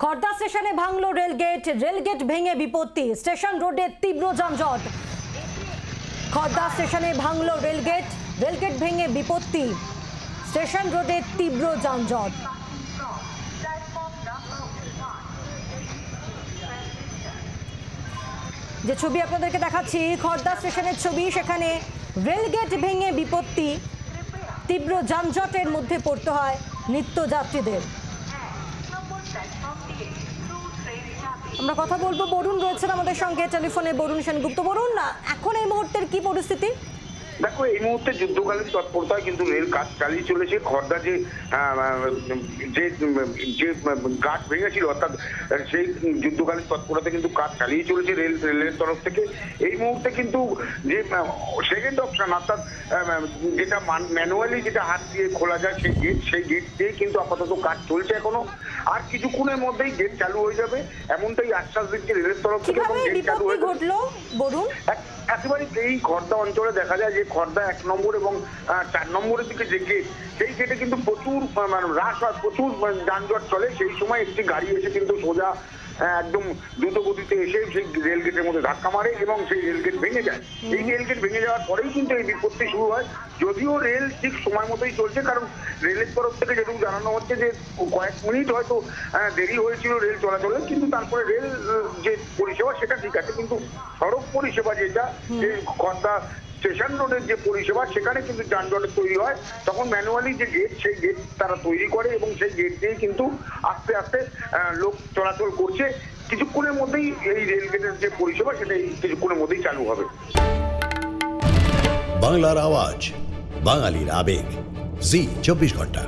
খড়দা স্টেশনে ভাঙল রেলগেট ভেঙে বিপত্তি, স্টেশন রোডে তীব্র যানজট। খড়দা স্টেশনে ভাঙল রেলগেট ভেঙে বিপত্তি, স্টেশন রোডে তীব্র যানজট। যে ছবি আপনাদেরকে দেখাচ্ছি খড়দা স্টেশনের ছবি, সেখানে রেলগেট ভেঙে বিপত্তি, তীব্র যানজটের মধ্যে পড়তে হয় নিত্যযাত্রীদের। আমরা কথা বলবো, বরুণ রয়েছেন আমাদের সঙ্গে টেলিফোনে, বরুণ সেনগুপ্ত। বরুণ, এখন এই মুহূর্তের কি পরিস্থিতি? দেখো, এই মুহূর্তে যুদ্ধকালীন তৎপরতায় কিন্তু রেল কাজ চালিয়ে চলেছে। খড়দা যে গাছ ভেঙেছিল, অর্থাৎ সেই যুদ্ধকালীন তৎপরতায় কিন্তু কাজ চালিয়ে চলেছে রেলের তরফ থেকে। এই মুহূর্তে কিন্তু যে সেকেন্ড অপশন, অর্থাৎ যেটা ম্যানুয়ালি যেটা হাত দিয়ে খোলা যায় সেই গেট দিয়ে কিন্তু আপাতত কাজ চলছে এখনো। আর কিছুক্ষণের মধ্যেই গেট চালু হয়ে যাবে, এমনটাই আশ্বাস দিচ্ছে রেলের তরফ থেকে। গেট চালু হয়ে ঘটলো বরুণ, একেবারে এই খড়দা অঞ্চলে দেখা যায় যে খড়দা 1 নম্বর এবং 4 নম্বরের দিকে যে গেট, সেই গেটে কিন্তু প্রচুর রাশ হয়, প্রচুর যানজট চলে। সেই সময় একটি গাড়ি এসে কিন্তু সোজা একদম দ্রুত গতিতে এসে সেই রেল গেটের মধ্যে ধাক্কা মারে এবং সেই রেল গেট ভেঙে যায়। এই রেল গেট ভেঙে যাওয়ার পরেই কিন্তু এই বিপত্তি শুরু হয়। যদিও রেল ঠিক সময় মতোই চলছে, কারণ রেলের তরফ থেকে যেটুকু জানানো হচ্ছে যে কয়েক মিনিট হয়তো দেরি হয়েছিল রেল চলাচলে, কিন্তু তারপরে রেল যে পরিষেবা সেটা ঠিক আছে, কিন্তু সড়ক পরিষেবা যেটা খড়দা স্টেশন রোডের যে পরিষেবা, সেখানে কিন্তু যানজটের তৈরি হয়। তখন ম্যানুয়ালি যে গেট, সেই গেট তারা তৈরি করে এবং সেই গেট দিয়ে কিন্তু আস্তে আস্তে লোক চলাচল করছে। কিছুক্ষণের মধ্যেই এই রেল গেটের যে পরিষেবা, সেটাই কিছুক্ষণের মধ্যেই চালু হবে। বাংলার আওয়াজ, বাঙালির আবেগ, জি 24 ঘন্টা।